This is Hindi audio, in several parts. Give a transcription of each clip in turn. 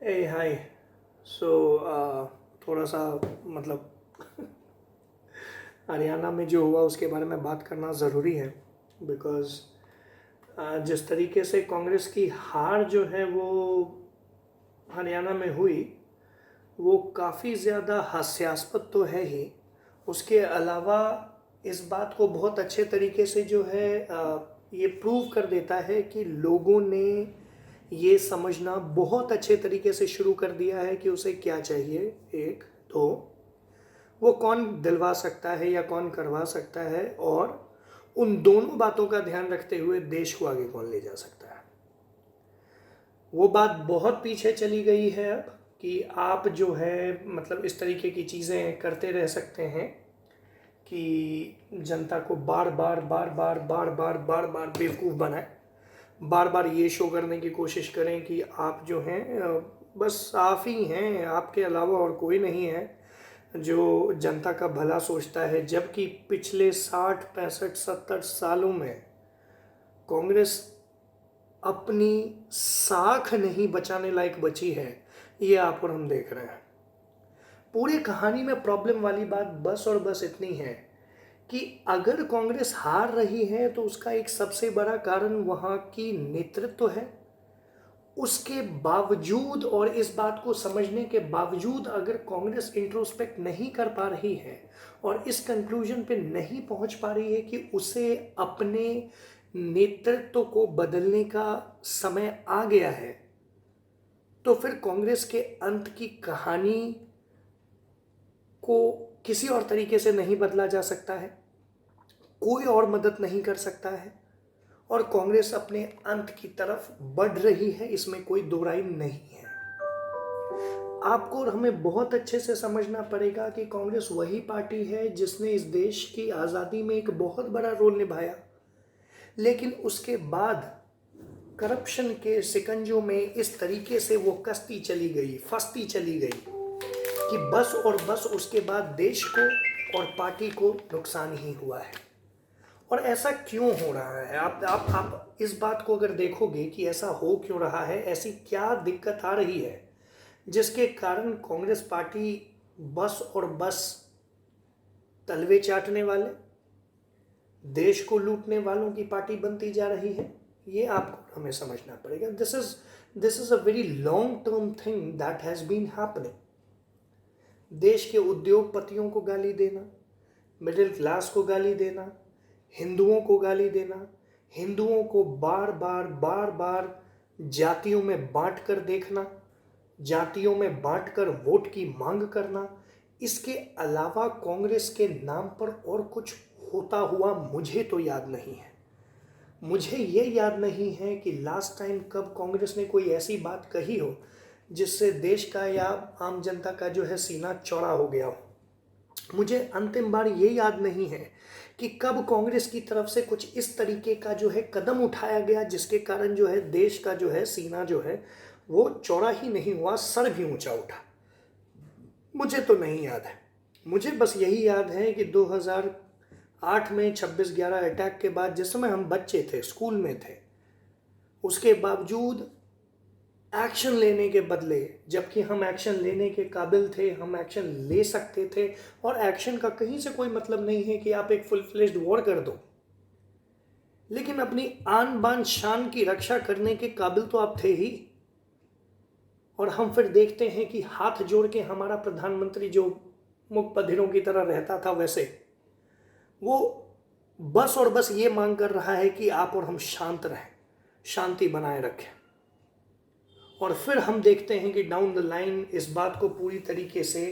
ए हाय। सो थोड़ा सा मतलब हरियाणा में जो हुआ उसके बारे में बात करना ज़रूरी है। बिकॉज़ जिस तरीके से कांग्रेस की हार जो है वो हरियाणा में हुई, वो काफ़ी ज़्यादा हास्यास्पद तो है ही। उसके अलावा इस बात को बहुत अच्छे तरीके से जो है ये प्रूव कर देता है कि लोगों ने ये समझना बहुत अच्छे तरीके से शुरू कर दिया है कि उसे क्या चाहिए। एक तो वो कौन दिलवा सकता है या कौन करवा सकता है, और उन दोनों बातों का ध्यान रखते हुए देश को आगे कौन ले जा सकता है। वो बात बहुत पीछे चली गई है अब कि आप जो है मतलब इस तरीके की चीज़ें करते रह सकते हैं कि जनता को बार बार बार बार बार बार बार बार बेवकूफ़ बनाए, बार बार ये शो करने की कोशिश करें कि आप जो हैं बस आप ही हैं, आपके अलावा और कोई नहीं है जो जनता का भला सोचता है। जबकि पिछले 60 65 70 सालों में कांग्रेस अपनी साख नहीं बचाने लायक बची है, ये आप और हम देख रहे हैं। पूरी कहानी में प्रॉब्लम वाली बात बस और बस इतनी है कि अगर कांग्रेस हार रही है तो उसका एक सबसे बड़ा कारण वहाँ की नेतृत्व है। उसके बावजूद और इस बात को समझने के बावजूद अगर कांग्रेस इंट्रोस्पेक्ट नहीं कर पा रही है और इस कंक्लूजन पे नहीं पहुंच पा रही है कि उसे अपने नेतृत्व को बदलने का समय आ गया है, तो फिर कांग्रेस के अंत की कहानी को किसी और तरीके से नहीं बदला जा सकता है। कोई और मदद नहीं कर सकता है और कांग्रेस अपने अंत की तरफ बढ़ रही है, इसमें कोई दो राय नहीं है। आपको और हमें बहुत अच्छे से समझना पड़ेगा कि कांग्रेस वही पार्टी है जिसने इस देश की आज़ादी में एक बहुत बड़ा रोल निभाया, लेकिन उसके बाद करप्शन के शिकंजों में इस तरीके से वो कसती चली गई, फंसती चली गई कि बस और बस उसके बाद देश को और पार्टी को नुकसान ही हुआ है। और ऐसा क्यों हो रहा है? आप इस बात को अगर देखोगे कि ऐसा हो क्यों रहा है, ऐसी क्या दिक्कत आ रही है जिसके कारण कांग्रेस पार्टी बस और बस तलवे चाटने वाले, देश को लूटने वालों की पार्टी बनती जा रही है, ये आपको हमें समझना पड़ेगा। This is a very long term thing that has been happening. देश के उद्योगपतियों को गाली देना, मिडिल क्लास को गाली देना, हिंदुओं को गाली देना, हिंदुओं को बार बार बार बार जातियों में बांट कर देखना, जातियों में बांटकर वोट की मांग करना, इसके अलावा कांग्रेस के नाम पर और कुछ होता हुआ मुझे तो याद नहीं है। मुझे ये याद नहीं है कि लास्ट टाइम कब कांग्रेस ने कोई ऐसी बात कही हो जिससे देश का या आम जनता का जो है सीना चौड़ा हो गया हो। मुझे अंतिम बार ये याद नहीं है कि कब कांग्रेस की तरफ से कुछ इस तरीके का जो है कदम उठाया गया जिसके कारण जो है देश का जो है सीना जो है वो चौड़ा ही नहीं हुआ, सर भी ऊंचा उठा। मुझे तो नहीं याद है। मुझे बस यही याद है कि 2008 में 26/11 अटैक के बाद, जिस समय हम बच्चे थे, स्कूल में थे, उसके बावजूद एक्शन लेने के बदले, जबकि हम एक्शन लेने के काबिल थे, हम एक्शन ले सकते थे, और एक्शन का कहीं से कोई मतलब नहीं है कि आप एक फुल फ्लेज्ड वॉर कर दो, लेकिन अपनी आन बान शान की रक्षा करने के काबिल तो आप थे ही। और हम फिर देखते हैं कि हाथ जोड़ के हमारा प्रधानमंत्री जो मुख बधिरों की तरह रहता था, वैसे वो बस और बस ये मांग कर रहा है कि आप और हम शांत रहें, शांति बनाए रखें। और फिर हम देखते हैं कि डाउन द लाइन इस बात को पूरी तरीके से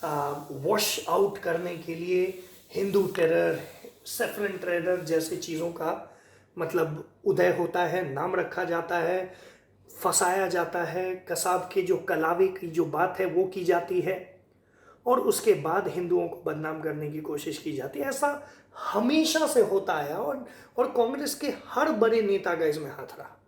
वॉश आउट करने के लिए हिंदू टेरर, सेफरन टेरर जैसे चीज़ों का मतलब उदय होता है, नाम रखा जाता है, फंसाया जाता है, कसाब के जो कलावे की जो बात है वो की जाती है, और उसके बाद हिंदुओं को बदनाम करने की कोशिश की जाती है। ऐसा हमेशा से होता है और कांग्रेस के हर बड़े नेता का इसमें हाथ रहा,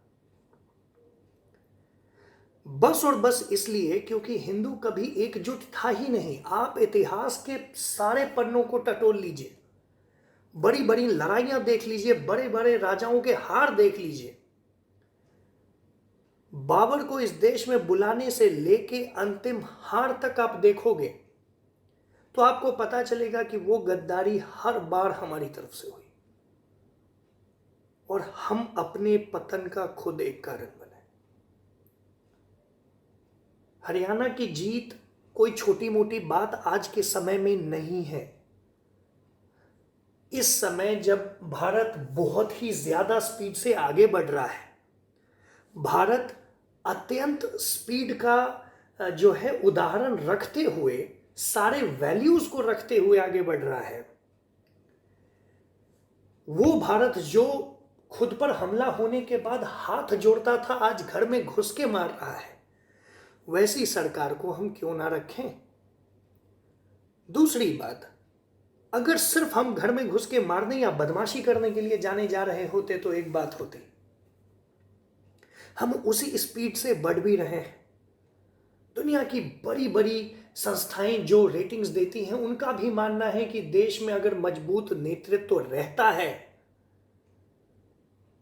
बस और बस इसलिए क्योंकि हिंदू कभी एकजुट था ही नहीं। आप इतिहास के सारे पन्नों को टटोल लीजिए, बड़ी बड़ी लड़ाइयां देख लीजिए, बड़े बड़े राजाओं के हार देख लीजिए, बाबर को इस देश में बुलाने से लेके अंतिम हार तक आप देखोगे तो आपको पता चलेगा कि वो गद्दारी हर बार हमारी तरफ से हुई और हम अपने पतन का खुद एक कारण बने। हरियाणा की जीत कोई छोटी मोटी बात आज के समय में नहीं है। इस समय जब भारत बहुत ही ज्यादा स्पीड से आगे बढ़ रहा है, भारत अत्यंत स्पीड का जो है उदाहरण रखते हुए, सारे वैल्यूज को रखते हुए आगे बढ़ रहा है, वो भारत जो खुद पर हमला होने के बाद हाथ जोड़ता था आज घर में घुस के मार रहा है, वैसी सरकार को हम क्यों ना रखें। दूसरी बात, अगर सिर्फ हम घर में घुस के मारने या बदमाशी करने के लिए जाने जा रहे होते तो एक बात होती, हम उसी स्पीड से बढ़ भी रहे हैं। दुनिया की बड़ी बड़ी संस्थाएं जो रेटिंग्स देती हैं उनका भी मानना है कि देश में अगर मजबूत नेतृत्व रहता है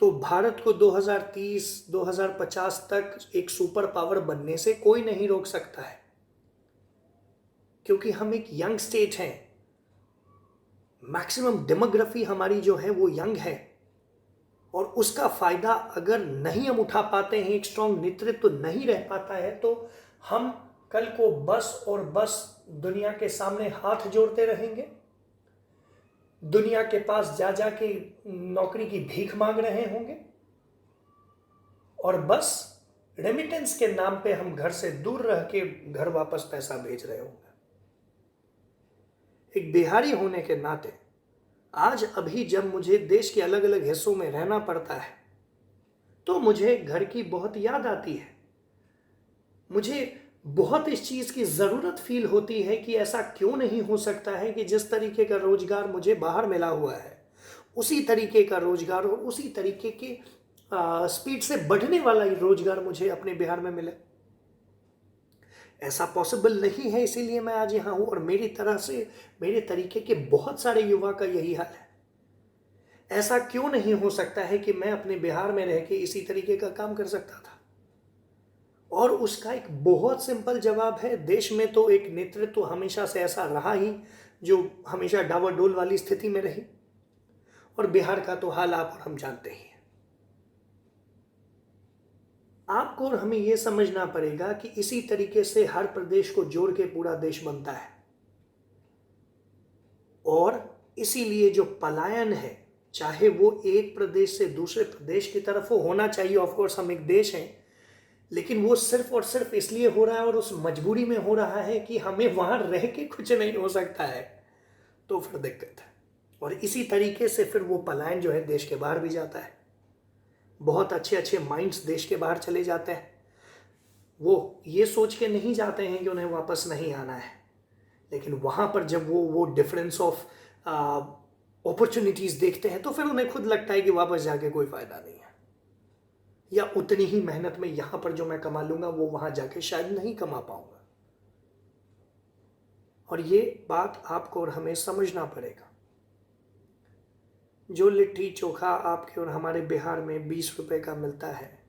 तो भारत को 2030-2050 तक एक सुपर पावर बनने से कोई नहीं रोक सकता है, क्योंकि हम एक यंग स्टेट हैं। मैक्सिमम डेमोग्राफी हमारी जो है वो यंग है और उसका फायदा अगर नहीं हम उठा पाते हैं, एक स्ट्रांग नेतृत्व नहीं रह पाता है, तो हम कल को बस और बस दुनिया के सामने हाथ जोड़ते रहेंगे, दुनिया के पास जा जा के नौकरी की भीख मांग रहे होंगे और बस रेमिटेंस के नाम पे हम घर से दूर रह के घर वापस पैसा भेज रहे होंगे। एक बिहारी होने के नाते आज अभी जब मुझे देश के अलग अलग हिस्सों में रहना पड़ता है तो मुझे घर की बहुत याद आती है। मुझे बहुत इस चीज की जरूरत फील होती है कि ऐसा क्यों नहीं हो सकता है कि जिस तरीके का रोजगार मुझे बाहर मिला हुआ है उसी तरीके का रोजगार और उसी तरीके के स्पीड से बढ़ने वाला ही रोजगार मुझे अपने बिहार में मिले। ऐसा पॉसिबल नहीं है, इसीलिए मैं आज यहाँ हूँ और मेरी तरह से मेरे तरीके के बहुत सारे युवा का यही हाल है। ऐसा क्यों नहीं हो सकता है कि मैं अपने बिहार में रह के इसी तरीके का काम कर सकता था? और उसका एक बहुत सिंपल जवाब है, देश में तो एक नेतृत्व हमेशा से ऐसा रहा ही जो हमेशा डावाडोल वाली स्थिति में रही, और बिहार का तो हाल आप और हम जानते ही हैं। आपको और हमें यह समझना पड़ेगा कि इसी तरीके से हर प्रदेश को जोड़ के पूरा देश बनता है और इसीलिए जो पलायन है, चाहे वो एक प्रदेश से दूसरे प्रदेश की तरफ हो, होना चाहिए, ऑफकोर्स हम एक देश हैं, लेकिन वो सिर्फ और सिर्फ इसलिए हो रहा है और उस मजबूरी में हो रहा है कि हमें वहां रह के कुछ नहीं हो सकता है, तो फिर दिक्कत है। और इसी तरीके से फिर वो पलायन जो है देश के बाहर भी जाता है। बहुत अच्छे अच्छे माइंड्स देश के बाहर चले जाते हैं, वो ये सोच के नहीं जाते हैं कि उन्हें वापस नहीं आना है, लेकिन वहां पर जब वो डिफरेंस ऑफ अपॉर्चुनिटीज देखते हैं तो फिर उन्हें खुद लगता है कि वापस जाके कोई फायदा नहीं है, या उतनी ही मेहनत में यहां पर जो मैं कमा लूंगा वो वहां जाके शायद नहीं कमा पाऊंगा। और ये बात आपको और हमें समझना पड़ेगा। जो लिट्टी चोखा आपके और हमारे बिहार में 20 रुपए का मिलता है,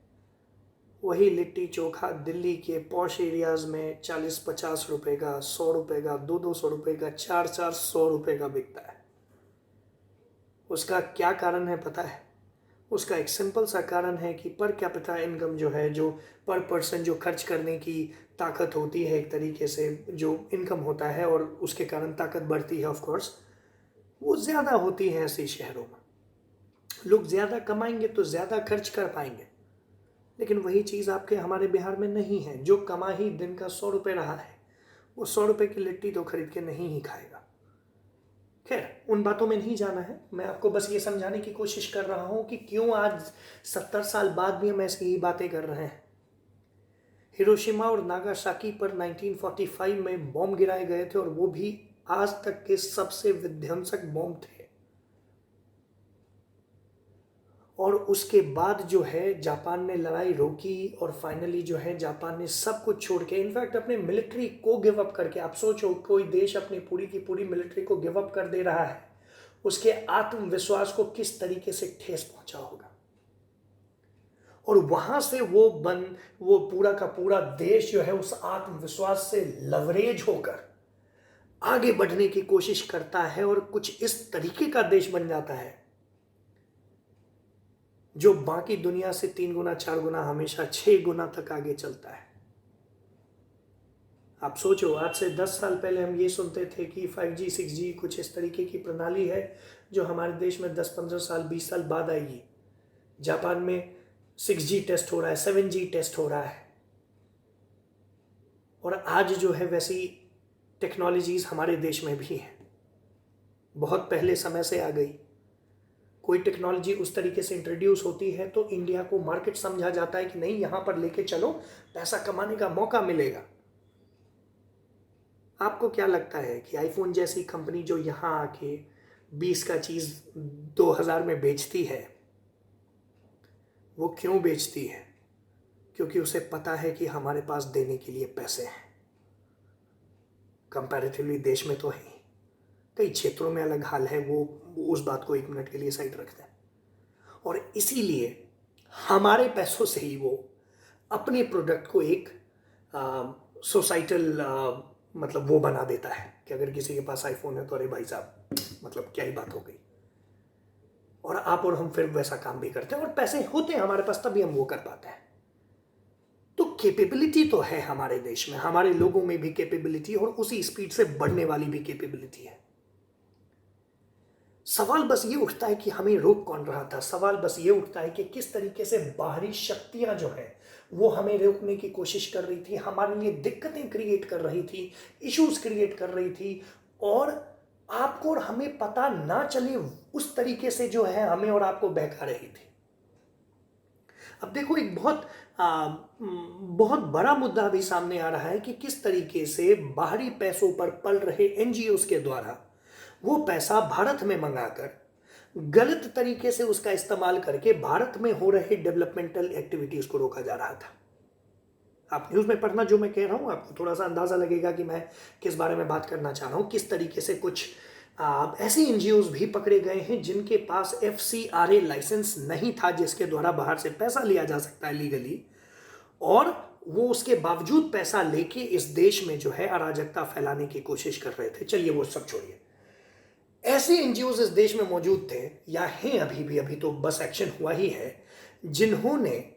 वही लिट्टी चोखा दिल्ली के पॉश एरियाज में 40-50 रुपए का, 100 रुपए का, 200-200 रुपए का, 400-400 रुपए का बिकता है। उसका क्या कारण है पता है? उसका एक सिंपल सा कारण है कि पर कैपिटा इनकम जो है, जो पर पर्सन जो खर्च करने की ताकत होती है, एक तरीके से जो इनकम होता है और उसके कारण ताकत बढ़ती है, ऑफ कोर्स वो ज़्यादा होती है। ऐसे शहरों में लोग ज़्यादा कमाएंगे तो ज़्यादा खर्च कर पाएंगे, लेकिन वही चीज़ आपके हमारे बिहार में नहीं है। जो कमा ही दिन का 100 रुपये रहा है, वो 100 रुपये की लिट्टी तो खरीद के नहीं ही खाएगा। खैर, उन बातों में नहीं जाना है, मैं आपको बस ये समझाने की कोशिश कर रहा हूँ कि क्यों आज 70 साल बाद भी हम ऐसी ही बातें कर रहे हैं। हिरोशिमा और नागासाकी पर 1945 में बॉम्ब गिराए गए थे और वो भी आज तक के सबसे विध्वंसक बॉम्ब थे। और उसके बाद जो है जापान ने लड़ाई रोकी और फाइनली जो है जापान ने सब कुछ छोड़ के, इनफैक्ट अपने मिलिट्री को गिव अप करके, आप सोचो कोई देश अपनी पूरी की पूरी मिलिट्री को गिव अप कर दे रहा है, उसके आत्मविश्वास को किस तरीके से ठेस पहुंचा होगा। और वहां से वो पूरा का पूरा देश जो है उस आत्मविश्वास से लवरेज होकर आगे बढ़ने की कोशिश करता है और कुछ इस तरीके का देश बन जाता है जो बाकी दुनिया से 3 गुना 4 गुना हमेशा 6 गुना तक आगे चलता है। आप सोचो, आज से 10 साल पहले हम ये सुनते थे कि 5G 6G कुछ इस तरीके की प्रणाली है जो हमारे देश में 10-15 साल 20 साल बाद आएगी। जापान में 6G टेस्ट हो रहा है, 7G टेस्ट हो रहा है, और आज जो है वैसी टेक्नोलॉजीज हमारे देश में भी है, बहुत पहले समय से आ गई। कोई टेक्नोलॉजी उस तरीके से इंट्रोड्यूस होती है तो इंडिया को मार्केट समझा जाता है कि नहीं, यहां पर लेके चलो, पैसा कमाने का मौका मिलेगा। आपको क्या लगता है कि आईफोन जैसी कंपनी जो यहां आके 20 का चीज 2000 में बेचती है, वो क्यों बेचती है? क्योंकि उसे पता है कि हमारे पास देने के लिए पैसे हैं। कंपैरेटिवली देश में तो है, कई क्षेत्रों में अलग हाल है, वो उस बात को 1 मिनट के लिए साइड रखते हैं। और इसीलिए हमारे पैसों से ही वो अपने प्रोडक्ट को एक सोसाइटल मतलब वो बना देता है कि अगर किसी के पास आईफोन है तो अरे भाई साहब, मतलब क्या ही बात हो गई। और आप और हम फिर वैसा काम भी करते हैं और पैसे होते हैं हमारे पास, तभी हम वो कर पाते हैं। तो कैपेबिलिटी तो है हमारे देश में, हमारे लोगों में भी कैपेबिलिटी, और उसी स्पीड से बढ़ने वाली भी कैपेबिलिटी है। सवाल बस ये उठता है कि हमें रोक कौन रहा था। सवाल बस ये उठता है कि किस तरीके से बाहरी शक्तियां जो है वो हमें रोकने की कोशिश कर रही थी, हमारे लिए दिक्कतें क्रिएट कर रही थी, इश्यूज क्रिएट कर रही थी, और आपको और हमें पता ना चले उस तरीके से जो है हमें और आपको बहका रही थी। अब देखो, एक बहुत बड़ा मुद्दा अभी सामने आ रहा है कि किस तरीके से बाहरी पैसों पर पल रहे एनजीओज के द्वारा वो पैसा भारत में मंगाकर गलत तरीके से उसका इस्तेमाल करके भारत में हो रहे डेवलपमेंटल एक्टिविटीज को रोका जा रहा था। आप न्यूज में पढ़ना, जो मैं कह रहा हूं आपको थोड़ा सा अंदाजा लगेगा कि मैं किस बारे में बात करना चाह रहा हूं। किस तरीके से कुछ ऐसे एनजीओज भी पकड़े गए हैं जिनके पास FCRA लाइसेंस नहीं था, जिसके द्वारा बाहर से पैसा लिया जा सकता है लीगली, और वो उसके बावजूद पैसा लेके इस देश में जो है अराजकता फैलाने की कोशिश कर रहे थे। चलिए वो सब छोड़िए, ऐसे एनजीओज इस देश में मौजूद थे या हैं अभी भी, अभी तो बस एक्शन हुआ ही है, जिन्होंने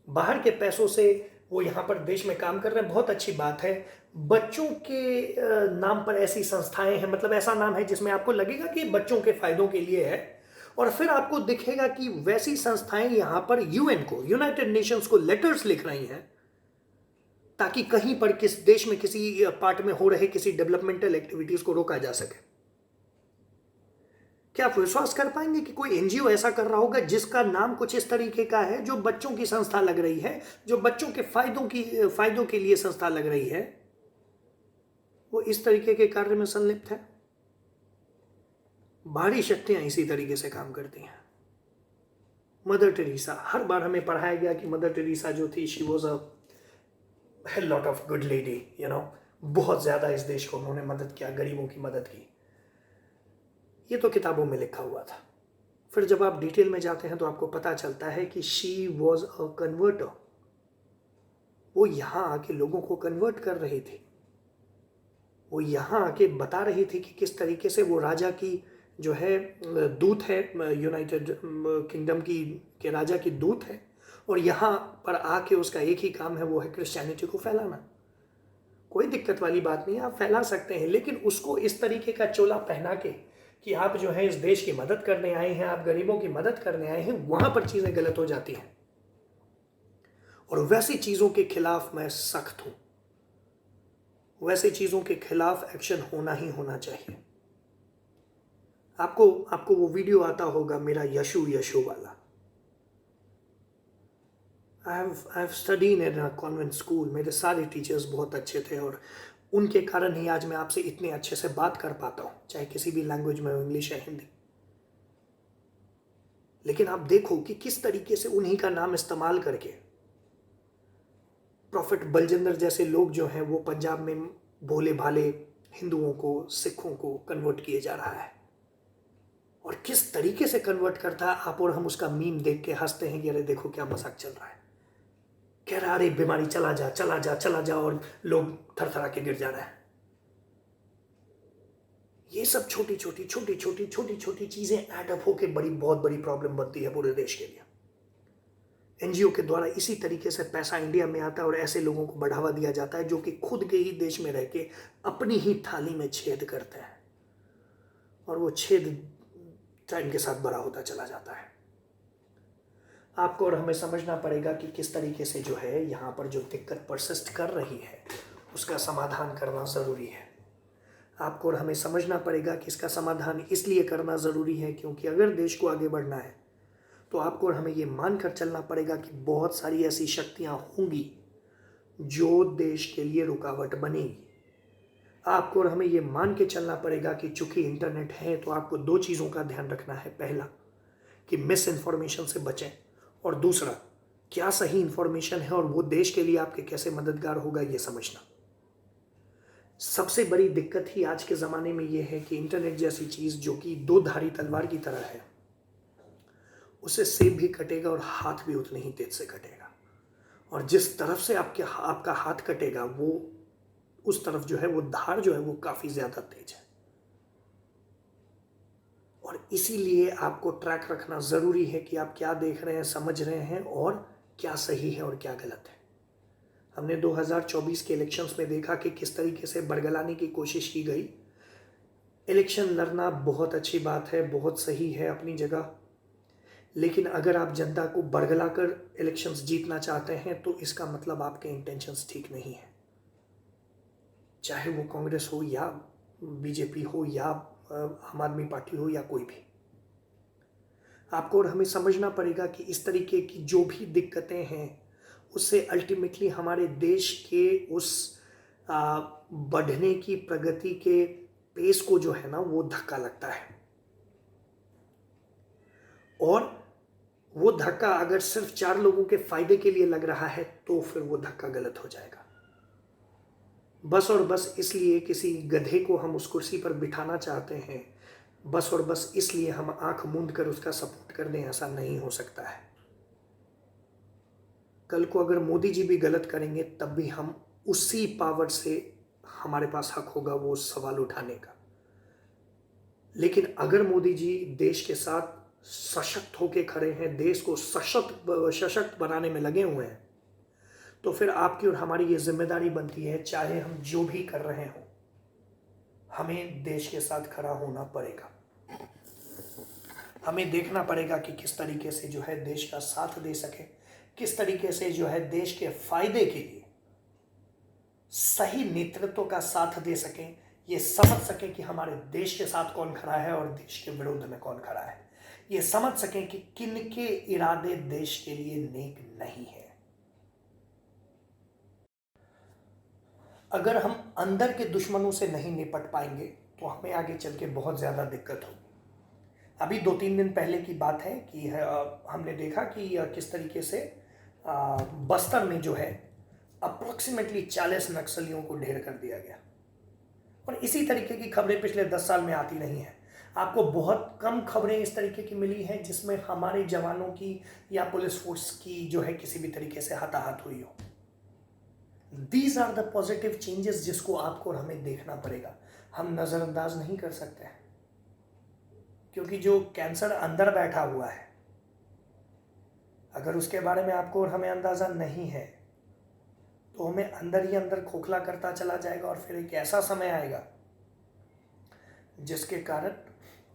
बाहर के पैसों से वो यहाँ पर देश में काम कर रहे हैं। बहुत अच्छी बात है। बच्चों के नाम पर ऐसी संस्थाएं हैं, मतलब ऐसा नाम है जिसमें आपको लगेगा कि बच्चों के फायदों के लिए है, और फिर आपको दिखेगा कि वैसी संस्थाएं यहाँ पर UN को, यूनाइटेड नेशंस को लेटर्स लिख रही हैं ताकि कहीं पर किस देश में किसी पार्ट में हो रहे किसी डेवलपमेंटल एक्टिविटीज को रोका जा सके। क्या आप विश्वास कर पाएंगे कि कोई एनजीओ ऐसा कर रहा होगा जिसका नाम कुछ इस तरीके का है, जो बच्चों की संस्था लग रही है, जो बच्चों के फायदों के लिए संस्था लग रही है, वो इस तरीके के कार्य में संलिप्त है? बाहरी शक्तियां इसी तरीके से काम करती हैं। मदर टेरेसा, हर बार हमें पढ़ाया गया कि मदर टेरेसा जो थी, she was a hell lot of good lady, बहुत ज्यादा इस देश को उन्होंने मदद किया, गरीबों की मदद की। ये तो किताबों में लिखा हुआ था। फिर जब आप डिटेल में जाते हैं तो आपको पता चलता है कि शी वॉज अ कन्वर्टर। वो यहाँ आके लोगों को कन्वर्ट कर रही थी। वो यहाँ आके बता रही थी कि किस तरीके से वो राजा की जो है दूत है, यूनाइटेड किंगडम के राजा की दूत है, और यहाँ पर आके उसका एक ही काम है, वो है क्रिश्चियनिटी को फैलाना। कोई दिक्कत वाली बात नहीं है, आप फैला सकते हैं, लेकिन उसको इस तरीके का चोला पहना के कि आप जो है इस देश की मदद करने आए हैं, आप गरीबों की मदद करने आए हैं, वहां पर चीजें गलत हो जाती हैं। और वैसी चीजों के खिलाफ मैं सख्त हूं। वैसी चीजों के खिलाफ एक्शन होना ही होना चाहिए। आपको वो वीडियो आता होगा मेरा यशु यशु वाला। I have studied in a convent school. मेरे सारे टीचर्स बहुत अच्छे थे और उनके कारण ही आज मैं आपसे इतने अच्छे से बात कर पाता हूं, चाहे किसी भी लैंग्वेज में हो, इंग्लिश या हिंदी। लेकिन आप देखो कि किस तरीके से उन्हीं का नाम इस्तेमाल करके प्रॉफिट बलजिंदर जैसे लोग जो हैं वो पंजाब में भोले भाले हिंदुओं को, सिखों को कन्वर्ट किए जा रहा है। और किस तरीके से कन्वर्ट करता है, आप और हम उसका मीम देख के हंसते हैं कि अरे देखो क्या मजाक चल रहा है, कह रहा अरे बीमारी चला जा चला जा चला जा, और लोग थरथरा के गिर जा रहे हैं। ये सब छोटी छोटी छोटी छोटी छोटी छोटी चीजें एडअप होकर बड़ी बहुत बड़ी प्रॉब्लम बनती है पूरे देश के लिए। एनजीओ के द्वारा इसी तरीके से पैसा इंडिया में आता है और ऐसे लोगों को बढ़ावा दिया जाता है जो कि खुद के ही देश में रह के अपनी ही थाली में छेद करते हैं, और वो छेद टाइम के साथ बड़ा होता चला जाता है। आपको और हमें समझना पड़ेगा कि किस तरीके से जो है यहाँ पर जो दिक्कत परसिस्ट कर रही है उसका समाधान करना ज़रूरी है। आपको और हमें समझना पड़ेगा कि इसका समाधान इसलिए करना ज़रूरी है क्योंकि अगर देश को आगे बढ़ना है तो आपको और हमें ये मानकर चलना पड़ेगा कि बहुत सारी ऐसी शक्तियाँ होंगी जो देश के लिए रुकावट बनेगी। आपको और हमें ये मान के चलना पड़ेगा कि चूंकि इंटरनेट है तो आपको दो चीज़ों का ध्यान रखना है। पहला कि मिस इन्फॉर्मेशन से बचें, और दूसरा क्या सही इन्फॉर्मेशन है और वो देश के लिए आपके कैसे मददगार होगा ये समझना। सबसे बड़ी दिक्कत ही आज के ज़माने में ये है कि इंटरनेट जैसी चीज़ जो कि दो धारी तलवार की तरह है, उसे सेब भी कटेगा और हाथ भी उतने ही तेज से कटेगा, और जिस तरफ से आपका हाथ कटेगा वो उस तरफ जो है वो धार जो है वो काफ़ी ज़्यादा तेज है। और इसीलिए आपको ट्रैक रखना ज़रूरी है कि आप क्या देख रहे हैं, समझ रहे हैं, और क्या सही है और क्या गलत है। हमने 2024 के इलेक्शंस में देखा कि किस तरीके से बरगलाने की कोशिश की गई। इलेक्शन लड़ना बहुत अच्छी बात है, बहुत सही है अपनी जगह, लेकिन अगर आप जनता को बरगला कर इलेक्शंस जीतना चाहते हैं तो इसका मतलब आपके इंटेंशंस ठीक नहीं है। चाहे वो कांग्रेस हो या बीजेपी हो या आम आदमी पार्टी हो या कोई भी, आपको और हमें समझना पड़ेगा कि इस तरीके की जो भी दिक्कतें हैं उससे अल्टीमेटली हमारे देश के उस बढ़ने की प्रगति के पेस को जो है ना वो धक्का लगता है, और वो धक्का अगर सिर्फ 4 लोगों के फायदे के लिए लग रहा है तो फिर वो धक्का गलत हो जाएगा। बस और बस इसलिए किसी गधे को हम उस कुर्सी पर बिठाना चाहते हैं, बस और बस इसलिए हम आंख मूंद कर उसका सपोर्ट कर दें, ऐसा नहीं हो सकता है। कल को अगर मोदी जी भी गलत करेंगे तब भी हम उसी पावर से हमारे पास हक होगा वो सवाल उठाने का। लेकिन अगर मोदी जी देश के साथ सशक्त होके खड़े हैं, देश को सशक्त बनाने में लगे हुए हैं, तो फिर आपकी और हमारी ये जिम्मेदारी बनती है, चाहे हम जो भी कर रहे हों, हमें देश के साथ खड़ा होना पड़ेगा। हमें देखना पड़ेगा कि किस तरीके से जो है देश का साथ दे सके, किस तरीके से जो है देश के फायदे के लिए सही नेतृत्व का साथ दे सकें, ये समझ सकें कि हमारे देश के साथ कौन खड़ा है और देश के विरुद्ध में कौन खड़ा है, ये समझ सकें कि किनके इरादे देश के लिए नेक नहीं है। अगर हम अंदर के दुश्मनों से नहीं निपट पाएंगे तो हमें आगे चल के बहुत ज़्यादा दिक्कत होगी। अभी 2-3 दिन पहले की बात है कि हमने देखा कि किस तरीके से बस्तर में जो है अप्रोक्सीमेटली 40 नक्सलियों को ढेर कर दिया गया, और इसी तरीके की खबरें पिछले 10 साल में आती नहीं हैं। आपको बहुत कम खबरें इस तरीके की मिली हैं जिसमें हमारे जवानों की या पुलिस फोर्स की जो है किसी भी तरीके से हताहत हुई हो। These are the positive changes जिसको आपको और हमें देखना पड़ेगा, हम नज़रअंदाज नहीं कर सकते हैं, क्योंकि जो कैंसर अंदर बैठा हुआ है अगर उसके बारे में आपको और हमें अंदाज़ा नहीं है तो हमें अंदर ही अंदर खोखला करता चला जाएगा, और फिर एक ऐसा समय आएगा जिसके कारण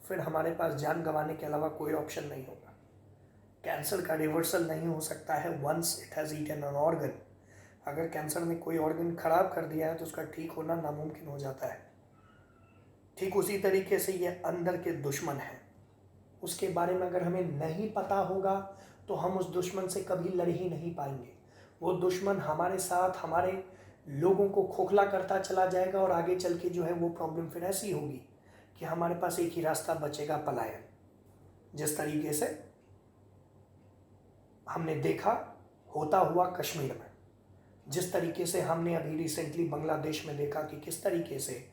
फिर हमारे पास जान गंवाने के अलावा कोई ऑप्शन नहीं होगा। कैंसर का रिवर्सल नहीं हो सकता है once it has eaten an organ. अगर कैंसर ने कोई ऑर्गन खराब कर दिया है तो उसका ठीक होना नामुमकिन हो जाता है। ठीक उसी तरीके से ये अंदर के दुश्मन हैं, उसके बारे में अगर हमें नहीं पता होगा तो हम उस दुश्मन से कभी लड़ ही नहीं पाएंगे। वो दुश्मन हमारे साथ हमारे लोगों को खोखला करता चला जाएगा, और आगे चल के जो है वो प्रॉब्लम फिर ऐसी होगी कि हमारे पास एक ही रास्ता बचेगा, पलायन। जिस तरीके से हमने देखा होता हुआ कश्मीर में, जिस तरीके से हमने अभी रिसेंटली बांग्लादेश में देखा कि किस तरीके से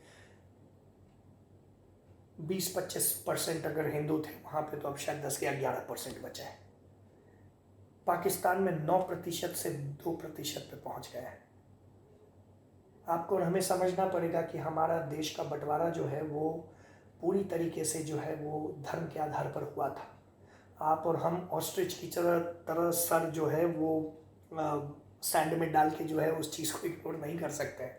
20-25% अगर हिंदू थे वहाँ पे, तो अब शायद 10 या 11% बचा है। पाकिस्तान में 9% से 2% पे पहुँच गया है। आपको और हमें समझना पड़ेगा कि हमारा देश का बंटवारा जो है वो पूरी तरीके से जो है वो धर्म के आधार पर हुआ था। आप और हम ऑस्ट्रिच की तरह सर जो है वो सैंड में डाल के जो है उस चीज़ को इग्नोर नहीं कर सकते हैं।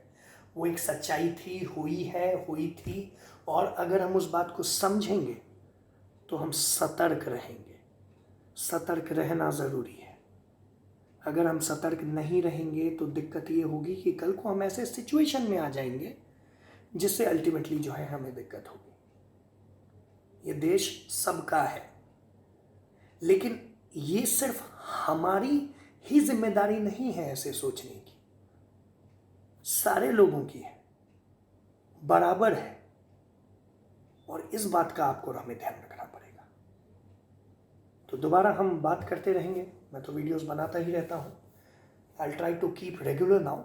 वो एक सच्चाई थी, हुई थी, और अगर हम उस बात को समझेंगे तो हम सतर्क रहेंगे। सतर्क रहना ज़रूरी है। अगर हम सतर्क नहीं रहेंगे तो दिक्कत ये होगी कि कल को हम ऐसे सिचुएशन में आ जाएंगे जिससे अल्टीमेटली जो है हमें दिक्कत होगी। ये देश सबका है, लेकिन ये सिर्फ हमारी ही जिम्मेदारी नहीं है ऐसे सोचने की, सारे लोगों की है, बराबर है। और इस बात का आपको और हमें ध्यान रखना पड़ेगा। तो दोबारा हम बात करते रहेंगे, मैं तो वीडियोस बनाता ही रहता हूँ। I try to keep regular now,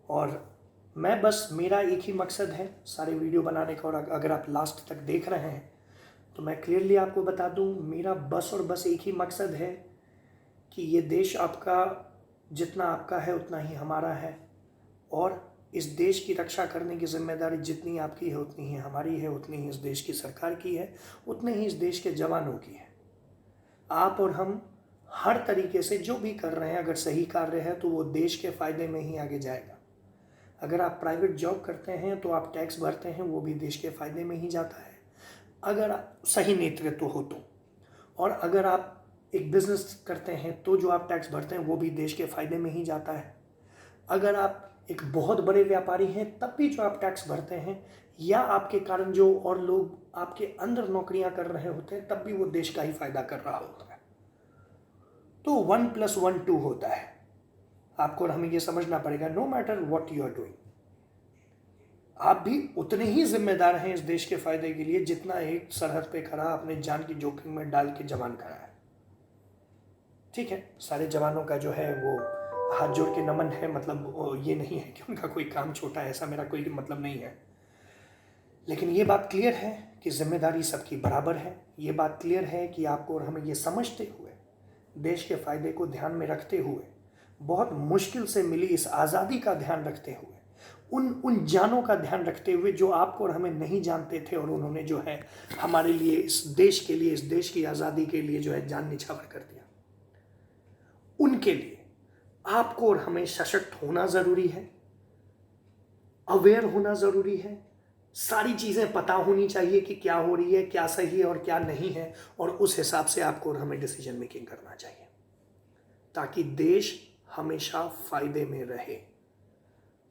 और मैं बस, मेरा एक ही मकसद है सारे वीडियो बनाने का। और अगर आप लास्ट तक देख रहे हैं तो मैं क्लियरली आपको बता दूं, मेरा बस और बस एक ही मकसद है कि ये देश आपका, जितना आपका है उतना ही हमारा है, और इस देश की रक्षा करने की जिम्मेदारी जितनी आपकी है उतनी ही हमारी है, उतनी ही इस देश की सरकार की है, उतने ही इस देश के जवानों की है। आप और हम हर तरीके से जो भी कर रहे हैं, अगर सही कार्य है तो वो देश के फ़ायदे में ही आगे जाएगा। अगर आप प्राइवेट जॉब करते हैं तो आप टैक्स भरते हैं, वो भी देश के फ़ायदे में ही जाता है, अगर सही नेतृत्व हो तो। और अगर आप एक बिज़नेस करते हैं तो जो आप टैक्स भरते हैं वो भी देश के फ़ायदे में ही जाता है। अगर आप एक बहुत बड़े व्यापारी हैं तब भी जो आप टैक्स भरते हैं, या आपके कारण जो और लोग आपके अंदर नौकरियां कर रहे होते हैं, तब भी वो देश का ही फायदा कर रहा होता है। तो 1+1 2 होता है। आपको और हमें ये समझना पड़ेगा, no matter what you are doing, आप भी उतने ही जिम्मेदार हैं इस देश के फायदे के लिए जितना एक सरहद पे खड़ा अपने जान की जोखिम में डाल के जवान खड़ा है। ठीक है, सारे जवानों का जो है वो हाथ जोड़ के नमन है, मतलब ये नहीं है कि उनका कोई काम छोटा है, ऐसा मेरा कोई मतलब नहीं है। लेकिन ये बात क्लियर है कि जिम्मेदारी सबकी बराबर है। ये बात क्लियर है कि आपको और हमें ये समझते हुए, देश के फायदे को ध्यान में रखते हुए, बहुत मुश्किल से मिली इस आज़ादी का ध्यान रखते हुए, उन जानों का ध्यान रखते हुए जो आपको और हमें नहीं जानते थे, और उन्होंने जो है हमारे लिए, इस देश के लिए, इस देश की आज़ादी के लिए जो है जान निछावर कर दिया, उनके लिए आपको और हमें सशक्त होना ज़रूरी है, अवेयर होना ज़रूरी है। सारी चीज़ें पता होनी चाहिए कि क्या हो रही है, क्या सही है और क्या नहीं है, और उस हिसाब से आपको और हमें डिसीजन मेकिंग करना चाहिए, ताकि देश हमेशा फ़ायदे में रहे।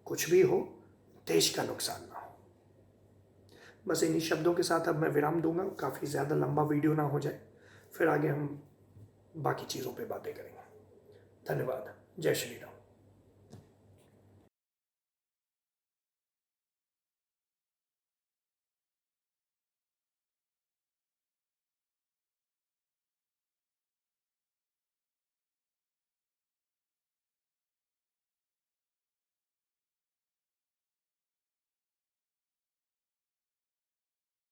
कुछ भी हो, देश का नुकसान ना हो। बस इन्हीं शब्दों के साथ अब मैं विराम दूंगा, काफ़ी ज़्यादा लंबा वीडियो ना हो जाए, फिर आगे हम बाकी चीज़ों पे बातें करेंगे। धन्यवाद। जय श्री राम।